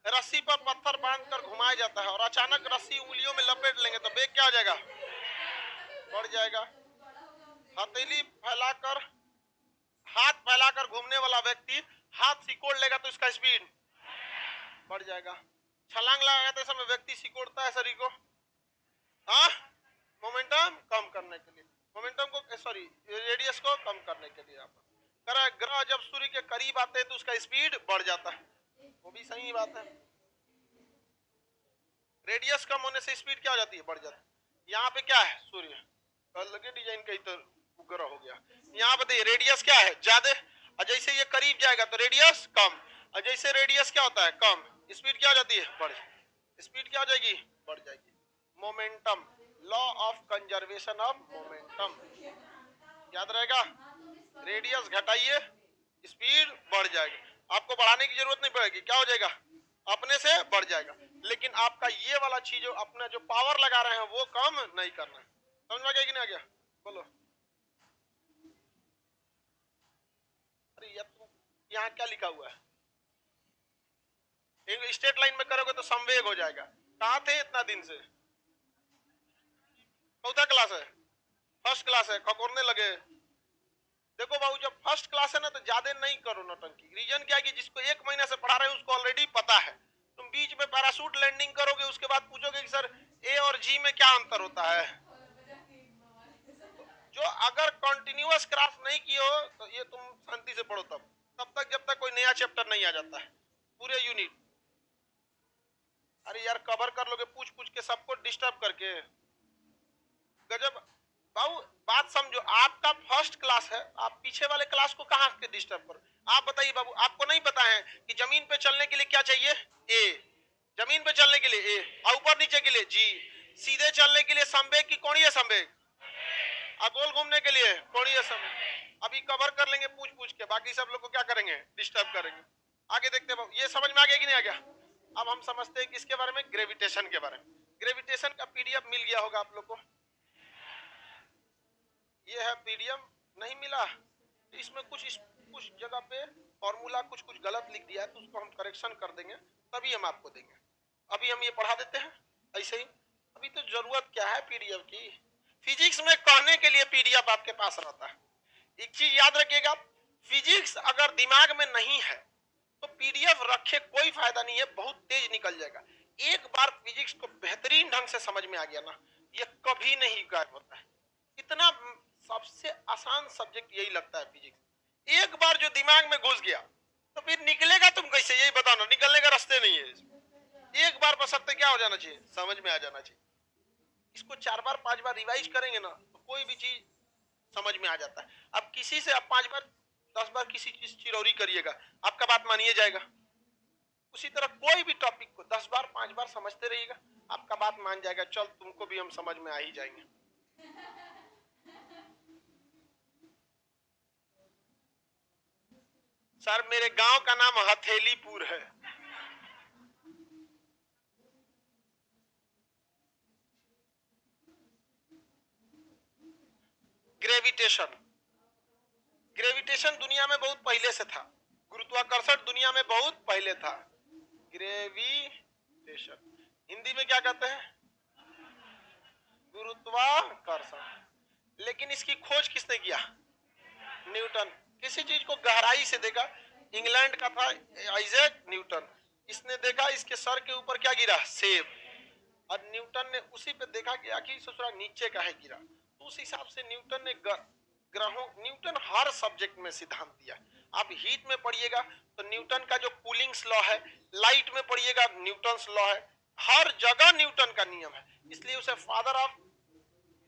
Speaker 1: रस्सी पर पत्थर बांधकर घुमाया जाता है और अचानक रस्सी उंगलियों में लपेट लेंगे तो वेग क्या हो जाएगा, बढ़ जाएगा। हथेली फैलाकर, हाथ फैलाकर घूमने वाला व्यक्ति हाथ सिकोड़ लेगा तो इसका स्पीड बढ़ जाएगा। छलांग लगाते समय व्यक्ति सिकोड़ता है शरीर को, हाँ, मोमेंटम कम करने के लिए, मोमेंटम को सॉरी रेडियस को कम करने के लिए। आप ग्रह जब सूर्य के करीब आते हैं तो उसका स्पीड बढ़ जाता है, वो भी सही बात है। रेडियस कम होने से स्पीड क्या हो जाती है, बढ़ जाती है। यहाँ पे क्या है, सूर्य अलग डिजाइन का इधर ग्रह हो गया। यहाँ पे रेडियस क्या है, ज्यादा, और जैसे ये करीब जाएगा तो रेडियस कम, और जैसे रेडियस क्या होता है, कम, स्पीड क्या हो जाती है, बढ़, स्पीड क्या हो जाएगी, बढ़ जाएगी। Momentum, law of conservation of momentum. याद रहेगा, रेडियस घटाइए स्पीड बढ़ जाएगी, आपको बढ़ाने की जरूरत नहीं पड़ेगी, क्या हो जाएगा अपने से बढ़ जाएगा। लेकिन आपका ये वाला चीज अपना जो पावर लगा रहे हैं वो कम नहीं करना है। समझ में आ गया कि नहीं आ गया, बोलो। अरे यार यहाँ क्या लिखा हुआ है, स्ट्रेट लाइन में करोगे तो संवेग हो जाएगा। कहाँ थे इतना दिन से, चौथा क्लास है, फर्स्ट क्लास है, खकोरने लगे। देखो बाबू जब फर्स्ट क्लास है ना तो ज्यादा नहीं करो नौटंकी। रीजन क्या है कि जिसको 1 महीना से पढ़ा रहे हैं उसको ऑलरेडी पता है। तुम बीच में पैराशूट लैंडिंग करोगे उसके बाद पूछोगे कि सर ए और जी में क्या अंतर होता है। जो अगर कंटिन्यूअस क्लास नहीं किए हो तो ये तुम शांति से पढ़ो तब तक जब तक कोई नया चैप्टर नहीं आ जाता है पूरे यूनिट। अरे यार कवर कर लोगे पूछ पूछ के सबको डिस्टर्ब करके, गजब। बाबू बात समझो, आपका फर्स्ट क्लास है, आप पीछे वाले क्लास को कहां के डिस्टर्ब करो। आप बताइए बाबू, आपको नहीं पता है कि जमीन पे चलने के लिए क्या चाहिए, ए। जमीन पे चलने के लिए ए, और ऊपर नीचे के लिए जी। सीधे चलने के लिए संवेग की कोणीय संवेग, और गोल घूमने के लिए कोणीय संवेग। अभी कवर कर लेंगे पूछ पूछ के, बाकी सब लोग को क्या करेंगे, डिस्टर्ब करेंगे। आगे देखते हैं, ये समझ में आ गया कि नहीं आ गया। अब हम समझते हैं किसके बारे में, ग्रेविटेशन के बारे में। ग्रेविटेशन का पीडीएफ मिल गया होगा आप लोग को, ये है पीडीएफ, नहीं मिला तो इसमें कुछ जगह पे फॉर्मूला कुछ गलत लिख दिया है तो उसको हम करेक्शन कर देंगे, तभी हम आपको देंगे। अभी हम ये पढ़ा देते हैं ऐसे ही। अभी तो जरूरत क्या है पीडीएफ की, फिजिक्स में कहने के लिए पीडीएफ आपके पास रहता है। एक चीज याद रखिएगा, फिजिक्स अगर दिमाग में नहीं है तो पीडीएफ रखे कोई फायदा नहीं है, बहुत तेज निकल जाएगा। एक बार फिजिक्स को बेहतरीन ढंग से समझ में आ गया ना, ये कभी नहीं गायब होता है। इतना सबसे आसान सब्जेक्ट यही लगता है फिजिक्स। एक बार जो दिमाग में घुस गया तो फिर निकलेगा तुम कैसे, यही बताओ ना, निकलने का रास्ते नहीं है। एक बार बशर्ते क्या हो जाना चाहिए, समझ में आ जाना चाहिए। इसको 4 बार 5 बार रिवाइज करेंगे ना तो कोई भी चीज समझ में आ जाता है। अब किसी से आप 5 बार 10 बार किसी चीज चिरौरी करिएगा, आपका बात मानिए जाएगा। उसी तरह कोई भी टॉपिक को 10 बार 5 बार समझते रहिएगा, आपका बात मान जाएगा, चल तुमको भी हम समझ में आ ही जाएंगे। सर मेरे गांव का नाम हथेलीपुर है। ग्रेविटेशन, ग्रेविटेशन दुनिया में बहुत पहले से था, गुरुत्वाकर्षण दुनिया में बहुत पहले था। ग्रेविटेशन हिंदी में क्या कहते हैं, गुरुत्वाकर्षण। लेकिन इसकी खोज किसने किया, न्यूटन। किसी चीज को गहराई से देखा, इंग्लैंड का था आइजैक न्यूटन, इसने देखा इसके सर के ऊपर क्या गिरा, सेब, और न्यूटन ने उसी पे देखा कि आखिर ससुरा नीचे का है गिरा, तो उस हिसाब से न्यूटन ने ग्रहों, न्यूटन हर सब्जेक्ट में सिद्धांत दिया। आप हीट में पढ़िएगा तो न्यूटन का जो कूलिंग्स लॉ है, लाइट में पढ़िएगा न्यूटन्स लॉ है, हर जगह न्यूटन का नियम है, इसलिए उसे फादर ऑफ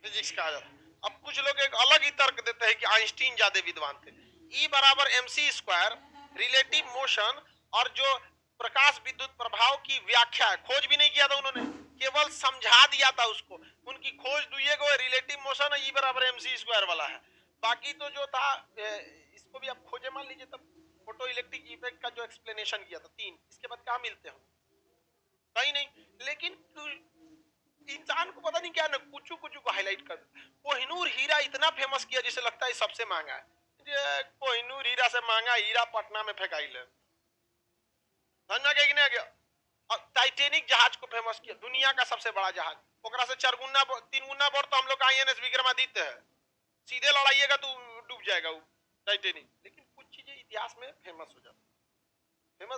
Speaker 1: फिजिक्स कहा जाता है। अब कुछ लोग एक अलग ही तर्क देते हैं कि आइंस्टीन ज्यादा विद्वान थे। E बराबर mc² रिलेटिव मोशन और जो प्रकाश विद्युत प्रभाव की व्याख्या है, खोज भी नहीं किया था उन्होंने, केवल समझा दिया था उसको। उनकी खोज दुइये को रिलेटिव मोशन E बराबर mc² वाला है। बाकी तो जो था इसको भी आप खोजे मान लीजिए, तब फोटो इलेक्ट्रिक इफेक्ट का जो एक्सप्लेनेशन किया था 3, इसके बाद कहाँ मिलते हो, कहीं नहीं। लेकिन इंसान को पता नहीं क्या ना कुछ को हाईलाइट कर, कोहिनूर हीरा इतना फेमस किया जिसे लगता है सबसे महंगा है। कोहिनूर हीरा से महंगा हीरा पटना में फेंकाइल है, समझ में गया कि नहीं गया। और टाइटेनिक जहाज को फेमस किया, दुनिया का सबसे बड़ा जहाज, ओकरा से 4 गुना 3 गुना बढ़ तो हम लोग आईएनएस विक्रमादित्य है, सीधे लड़ाइएगा तो डूब जाएगा वो टाइटेनिक। लेकिन कुछ चीजें इतिहास में फेमस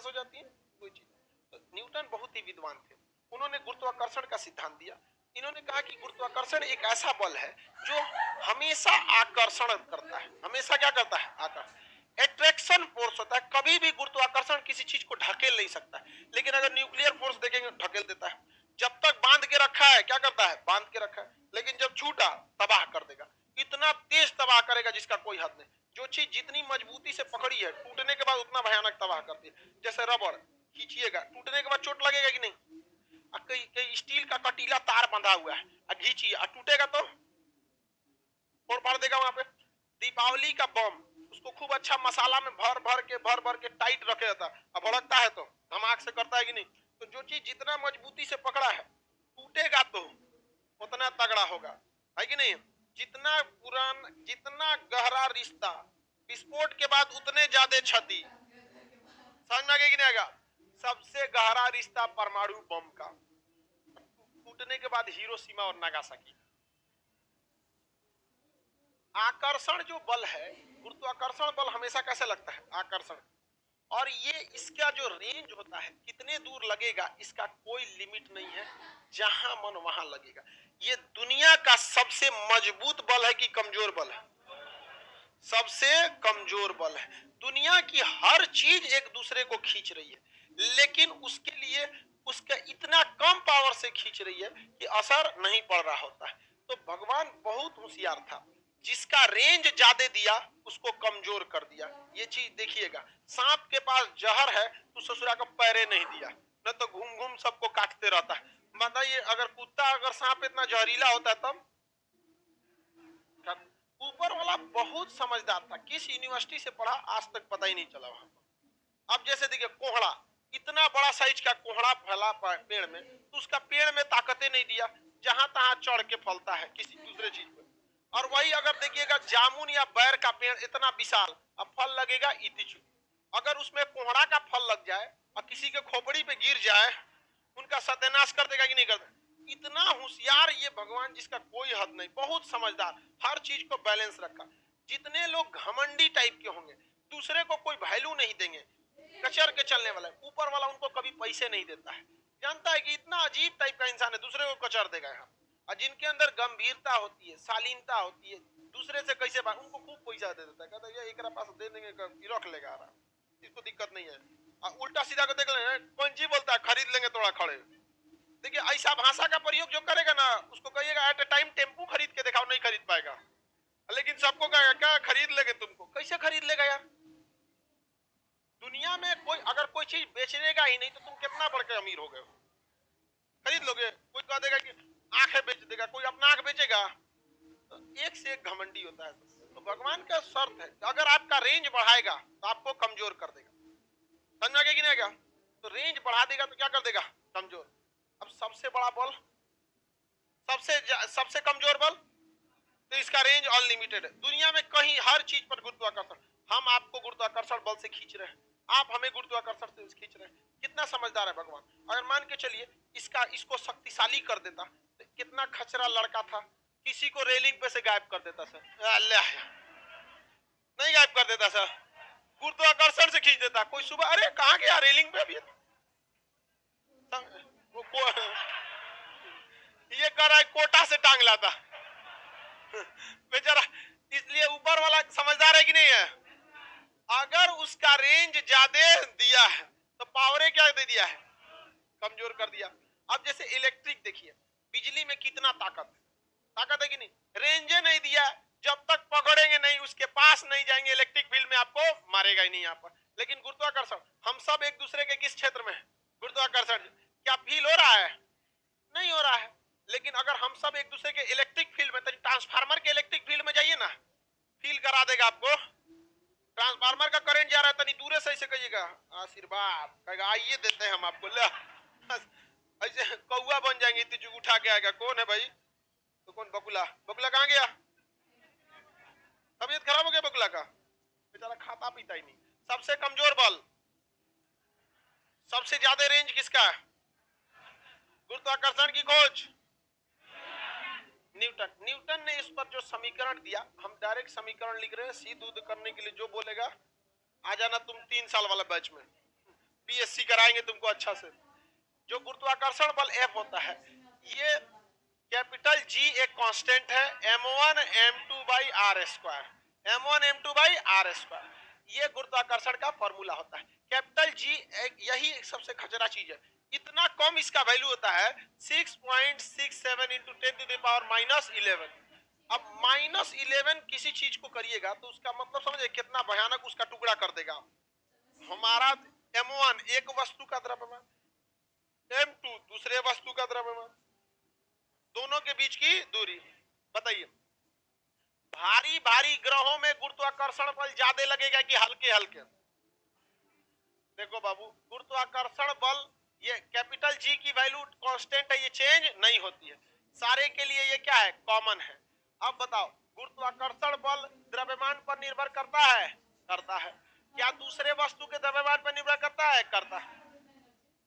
Speaker 1: हो जाती है कोई चीज। तो न्यूटन बहुत ही विद्वान थे, उन्होंने गुरुत्वाकर्षण का सिद्धांत दिया। इन्होंने कहा कि गुरुत्वाकर्षण एक ऐसा बल है जो हमेशा आकर्षण करता है, हमेशा क्या करता है, आकर्षण, एट्रैक्शन फोर्स होता है। कभी भी गुरुत्वाकर्षण किसी चीज को ढकेल नहीं सकता है, लेकिन अगर न्यूक्लियर फोर्स देखेंगे ढकेल देता है। जब तक बांध के रखा है, क्या करता है, बांध के रखा है, लेकिन जब छूटा तबाह कर देगा, इतना तेज तबाह करेगा जिसका कोई हद नहीं। जो चीज जितनी मजबूती से पकड़ी है, टूटने के बाद उतना भयानक तबाह करती है। जैसे रबड़ खींचिएगा, टूटने के बाद चोट लगेगा कि नहीं, कई स्टील का कटीला तार बंधा हुआ है, घींचिए, टूटेगा तो फोड़ पाड़ देगा वहां पे। दीपावली का बम, उसको खूब अच्छा मसाला में भर भर के टाइट रखे रहता है, अब भड़कता है तो धमाक से करता है कि नहीं। तो जो चीज जितना मजबूती से पकड़ा है, टूटेगा तो उतना तगड़ा होगा, है कि नहीं। जितना जितना गहरा रिश्ता, विस्फोट के बाद उतने ज्यादा क्षति, समझ में आ गया कि नहीं आएगा। सबसे गहरा रिश्ता परमाणु बम का, टूटने के बाद हिरोशिमा और नागासाकी। आकर्षण जो बल है, गुरुत्वाकर्षण बल हमेशा कैसे लगता है, आकर्षण, और ये इसका जो रेंज होता है कितने दूर लगेगा इसका कोई लिमिट नहीं है, जहां मन वहां लगेगा। ये दुनिया का सबसे मजबूत बल है कि कमजोर बल है, सबसे कमजोर बल है। दुनिया की हर चीज एक दूसरे को खींच रही है, लेकिन उसके लिए उसका इतना कम पावर से खींच रही है कि असर नहीं पड़ रहा होता है। तो भगवान बहुत होशियार था, जिसका रेंज ज्यादा दिया उसको कमजोर कर दिया। ये चीज देखिएगा, सांप के पास जहर है तो ससुरा को पैरे नहीं दिया, न तो घूम घूम सबको काटते रहता है। बताइए अगर कुत्ता, अगर सांप इतना जहरीला होता तब। ऊपर वाला बहुत समझदार था, किस यूनिवर्सिटी से पढ़ा आज तक पता ही नहीं चला वहां पर। अब जैसे देखिए कोहड़ा, इतना बड़ा साइज का कोहड़ा फैला पेड़ में, तो उसका पेड़ में ताकतें नहीं दिया, जहां तहां चढ़ के फलता है किसी दूसरे चीज पे। और वही अगर देखिएगा जामुन या बैर का पेड़ इतना विशाल, अब फल लगेगा इतिचु, अगर उसमें कोहड़ा का फल लग जाए और किसी के खोपड़ी पे गिर जाए, उनका सत्यानाश कर देगा कि नहीं कर देगा। इतना होशियार ये भगवान, जिसका कोई हद नहीं, बहुत समझदार, हर चीज को बैलेंस रखा। जितने लोग घमंडी टाइप के होंगे, दूसरे को कोई वैल्यू नहीं देंगे, कचर के चलने वाला है, ऊपर वाला उनको कभी पैसे नहीं देता है, जानता है कि इतना अजीब टाइप का इंसान है, दूसरे को कचर देगा यहाँ। और जिनके अंदर गंभीरता होती है, शालीनता होती है, दूसरे से कैसे बात, उनको खूब पैसा दे देता है, कहता है ये एक पास दे देंगे, रख लेगा, इसको दिक्कत नहीं है। उल्टा सीधा को देख ले, कौन ची बोलता है खरीद लेंगे थोड़ा खड़े। देखिए ऐसा भाषा का प्रयोग जो करेगा ना, उसको कहिएगा एट ए टाइम टेम्पू खरीद के दिखाओ, नहीं खरीद पाएगा। लेकिन सबको कहेगा क्या खरीद लेंगे, तुमको कैसे खरीद लेगा यार। दुनिया में कोई अगर कोई चीज बेचनेगा ही नहीं तो तुम कितना बढ़ के अमीर हो गए हो, खरीद लोगे। कोई कह देगा कि आंखें बेच देगा, कोई अपना आंख बेचेगा। तो एक से एक घमंडी होता है। तो भगवान का शर्त है, अगर आपका रेंज बढ़ाएगा तो आपको कमजोर कर देगा, समझ में नहीं आएगा। तो रेंज बढ़ा देगा तो क्या कर देगा, कमजोर। अब सबसे बड़ा बल, सबसे कमजोर बल, तो इसका रेंज अनलिमिटेड है। दुनिया में कहीं हर चीज पर गुरुत्वाकर्षण, हम आपको गुरुत्वाकर्षण बल से खींच रहे हैं, आप हमें गुरुत्वाकर्षण से खींच रहे हैं। कितना समझदार है भगवान। अगर मान के चलिए इसको शक्तिशाली कर देता तो कितना खचरा लड़का था, किसी को रेलिंग पे से गायब कर देता सर, नहीं गायब कर देता सर, गुरुत्वाकर्षण से खींच देता। कोई सुबह अरे कहाँ गया रेलिंग पे अभी, ये कर रहा है कोटा से टांग लाता बेचारा। इसलिए ऊपर वाला समझदार है कि नहीं है। अगर उसका रेंज ज्यादा दिया है तो पावर क्या दे दिया है, कमजोर कर दिया। अब जैसे इलेक्ट्रिक देखिए, बिजली में कितना ताकत है कि नहीं, रेंजे नहीं दिया, जब तक पकड़ेंगे नहीं, उसके पास नहीं जाएंगे, इलेक्ट्रिक फील्ड में आपको मारेगा ही नहीं यहाँ पर। लेकिन गुरुत्वाकर्षण, हम सब एक दूसरे के किस क्षेत्र में है, गुरुत्वाकर्षण। क्या फील हो रहा है, नहीं हो रहा है। लेकिन अगर हम सब एक दूसरे के इलेक्ट्रिक फील्ड में, तो ट्रांसफार्मर के इलेक्ट्रिक फील्ड में जाइए ना, फील करा देगा आपको। ट्रांसफार्मर का करंट जा रहा है, तनी दूर से ऐसे कहिएगा आशीर्वाद, कहेगा आइए देते हैं हम आपको, ले ऐसे कौआ बन जाएंगे, तिजु उठा के आएगा, कौन है भाई, तो कौन, बकुला, बकुला कहाँ गया, तबीयत खराब हो गया बकुला का, बेचारा खाता पीता ही नहीं। सबसे कमजोर बल, सबसे ज्यादा रेंज किसका है, गुरुत्वाकर्षण की खोज न्यूटन ने इस पर जो समीकरण दिया, हम डायरेक्ट समीकरण लिख रहे हैं, सीध उध करने के लिए जो बोलेगा आ जाना तुम 3 साल वाला बैच में, बीएससी कराएंगे तुमको अच्छा से। जो गुरुत्वाकर्षण बल F होता है, ये कैपिटल G एक कांस्टेंट है, m1 m2 by R square, m1 m2 by R square, ये गुरुत्वाकर्षण का फॉर्मूला होता है। कैपिटल G यही सबसे खतरा चीज है, इतना कम इसका वैल्यू होता है 6.67 इंटू 10⁻11। अब -11 किसी चीज को करिएगा तो उसका मतलब समझे कितना भयानक उसका टुकड़ा कर देगा। हमारा m1 एक वस्तु का द्रव्यमान, m2 दूसरे वस्तु का द्रव्यमान, दोनों के बीच की दूरी। बताइए भारी भारी ग्रहों में गुरुत्वाकर्षण बल ज्यादा लगेगा कि हल्के हल्के? देखो बाबू, गुरुत्वाकर्षण बल ये कैपिटल जी की वैल्यू कांस्टेंट है, ये चेंज नहीं होती है, सारे के लिए ये क्या है, कॉमन है। अब बताओ, गुरुत्वाकर्षण बल द्रव्यमान पर निर्भर करता है? करता है। क्या दूसरे वस्तु के द्रव्यमान पर निर्भर करता है? करता है।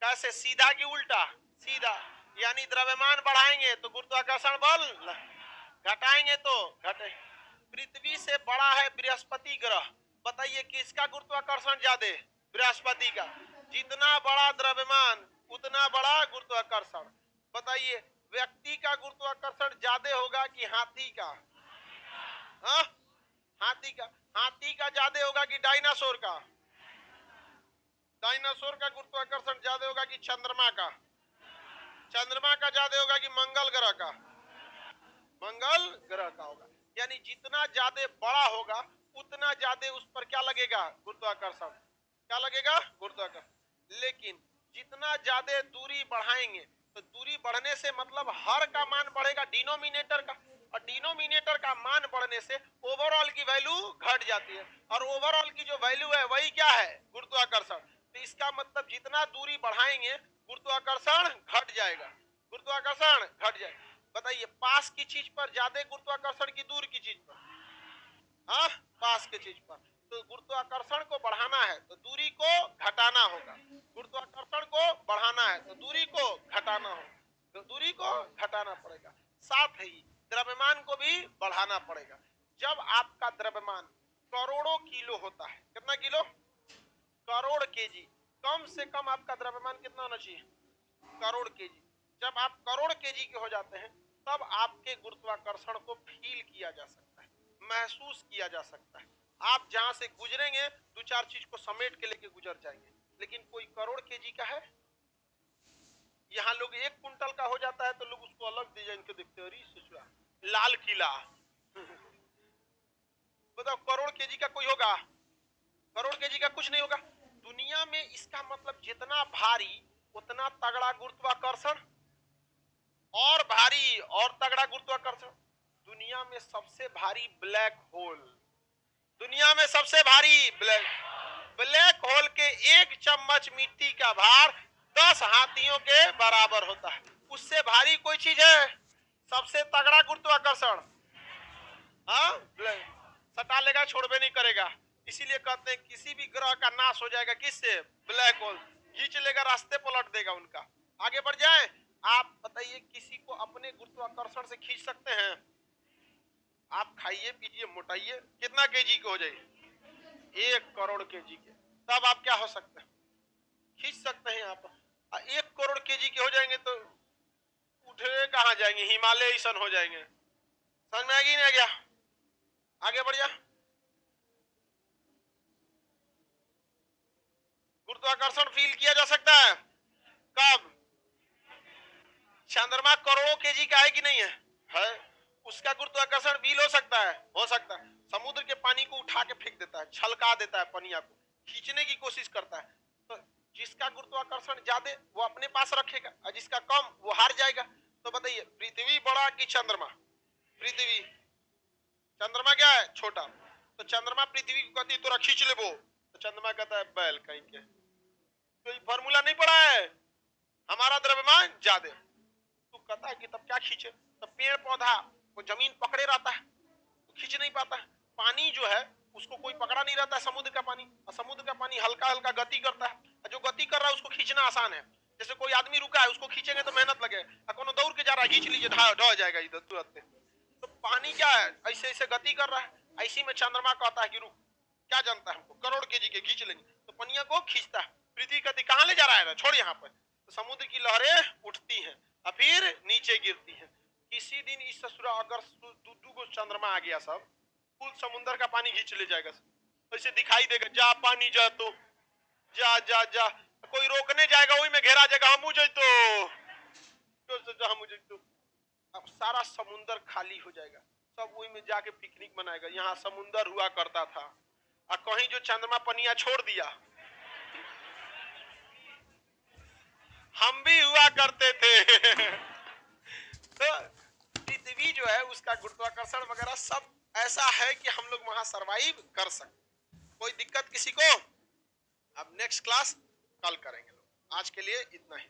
Speaker 1: कैसे, सीधा कि उल्टा? सीधा, यानी द्रव्यमान बढ़ाएंगे तो गुरुत्वाकर्षण बल, घटाएंगे तो घटे। पृथ्वी से बड़ा है बृहस्पति ग्रह, बताइए किसका गुरुत्वाकर्षण ज्यादा? बृहस्पति का। जितना बड़ा द्रव्यमान उतना बड़ा गुरुत्वाकर्षण। बताइए व्यक्ति का गुरुत्वाकर्षण ज्यादा होगा कि हाथी का? हा? हाथी का। हाथी का ज्यादा होगा कि डायनासोर का? डायनासोर का गुरुत्वाकर्षण ज्यादा होगा कि चंद्रमा का? चंद्रमा का ज्यादा होगा कि मंगल ग्रह का? मंगल ग्रह का होगा। यानी जितना ज्यादा बड़ा होगा उतना ज्यादा उस पर क्या लगेगा, गुरुत्वाकर्षण। क्या लगेगा, गुरुत्वाकर्षण। लेकिन जितना ज्यादा दूरी बढ़ाएंगे तो दूरी बढ़ने से मतलब हर का मान बढ़ेगा, डिनोमिनेटर का, और डिनोमिनेटर का मान बढ़ने से ओवरऑल की वैल्यू घट जाती है, और ओवरऑल की जो वैल्यू है वही क्या है, गुरुत्वाकर्षण। तो इसका मतलब जितना दूरी बढ़ाएंगे गुरुत्वाकर्षण घट जाएगा, गुरुत्वाकर्षण घट जाएगा। बताइए पास की चीज पर ज्यादा गुरुत्वाकर्षण की दूर की चीज पर? हाँ, पास की चीज पर। तो गुरुत्वाकर्षण को बढ़ाना है तो दूरी को घटाना होगा, गुरुत्वाकर्षण को बढ़ाना है तो दूरी को घटाना होगा, तो दूरी को घटाना पड़ेगा। साथ ही द्रव्यमान को भी बढ़ाना पड़ेगा। जब आपका द्रव्यमान करोड़ों किलो होता है, कितना किलो, करोड़ केजी, कम से कम आपका द्रव्यमान कितना होना चाहिए, करोड़ केजी। जब आप करोड़ केजी के हो जाते हैं तब आपके गुरुत्वाकर्षण को फील किया जा सकता है, महसूस किया जा सकता है। आप जहां से गुजरेंगे दो चार चीज को समेट के लेके गुजर जाएंगे, लेकिन कोई करोड़ केजी का है। यहाँ लोग 1 क्विंटल का हो जाता है तो लोग उसको अलग डिजाइन के देखते हैं, अरे ससुरा लाल किला। बताओ करोड़ केजी का कोई होगा, करोड़ केजी का कुछ नहीं होगा दुनिया में। इसका मतलब जितना भारी उतना तगड़ा गुरुत्वाकर्षण, और भारी और तगड़ा गुरुत्वाकर्षण। दुनिया में सबसे भारी ब्लैक होल, दुनिया में सबसे भारी ब्लैक होल के 1 चम्मच मिट्टी का भार 10 हाथियों के बराबर होता है। उससे भारी कोई चीज है? सबसे तगड़ा गुरुत्वाकर्षण। हाँ, सटा लेगा, छोड़बे नहीं करेगा। इसीलिए कहते हैं किसी भी ग्रह का नाश हो जाएगा किससे, ब्लैक होल खींच लेगा, रास्ते पलट देगा उनका। आगे बढ़ जाए। आप बताइए किसी को अपने गुरुत्वाकर्षण से खींच सकते हैं? आप खाइए पीजिए मोटाइए, कितना केजी के हो जाइए, 1 करोड़ केजी के, तब आप क्या हो सकते हैं, खींच सकते हैं आप। 1 करोड़ केजी के हो जाएंगे तो उठे कहां जाएंगे, हिमालय ईसन हो जाएंगे। समझ में आएगी नहीं गया? आगे बढ़ जा। गुरुत्वाकर्षण फील किया जा सकता है कब? चंद्रमा करोड़ों केजी का है कि नहीं है? है। उसका गुरुत्वाकर्षण फील हो सकता है? हो सकता है। समुद्र के पानी को उठा के फेंक देता है, छलका देता है, पनिया को खींचने की कोशिश करता है। तो जिसका गुरुत्वाकर्षण ज्यादा वो अपने पास रखेगा और जिसका कम वो हार जाएगा। तो बताइए पृथ्वी बड़ा कि चंद्रमा? पृथ्वी। चंद्रमा क्या है, छोटा। तो चंद्रमा पृथ्वी को कहती है तोरा खींच ले वो, तो चंद्रमा कहता है बैल कहीं के, कोई फॉर्मूला नहीं पड़ा है, हमारा द्रव्यमान ज्यादा। तू कहता है कि तब क्या खींचे, तब पेड़ पौधा वो जमीन पकड़े रहता है तो खींच नहीं पाता है। पानी जो है उसको कोई पकड़ा नहीं रहता है, समुद्र का पानी, और समुद्र का पानी हल्का हल्का गति करता है, और जो गति कर रहा है उसको खींचना आसान है। जैसे कोई आदमी रुका है उसको खींचेंगे तो मेहनत लगेगा, कोनो दौड़ के जा रहा है खींच लीजिए ढह जाएगा इधर तुरंत। तो पानी क्या है, ऐसे ऐसे गति कर रहा है। ऐसी में चंद्रमा कहता है कि रुक, क्या जानता है हमको, करोड़ केजी के खींच लेंगे, तो पनिया को खींचता है। पृथ्वी कहती कहां ले जा रहा है, छोड़ यहाँ पर। तो समुद्र की लहरें उठती हैं और फिर नीचे गिरती हैं। किसी दिन इस ससुरा अगर दू को चंद्रमा आ गया सब, कुल समुद्र का पानी खींच ले जाएगा, ऐसे दिखाई देगा, जा पानी जा, तो जा जा जा, कोई रोकने जाएगा वही में घेरा जाएगा, हम मुझे तो हम मुझे तो। अब सारा समुंदर खाली हो जाएगा, सब वही में जाके पिकनिक मनाएगा, यहाँ समुंदर हुआ करता था। और कहीं जो चंद्रमा पनिया छोड़ दिया, हम भी हुआ करते थे। तो पृथ्वी जो है उसका गुरुत्वाकर्षण वगैरह सब ऐसा है कि हम लोग वहां सरवाइव कर सकते। कोई दिक्कत किसी को? अब नेक्स्ट क्लास कल करेंगे लोग, आज के लिए इतना ही।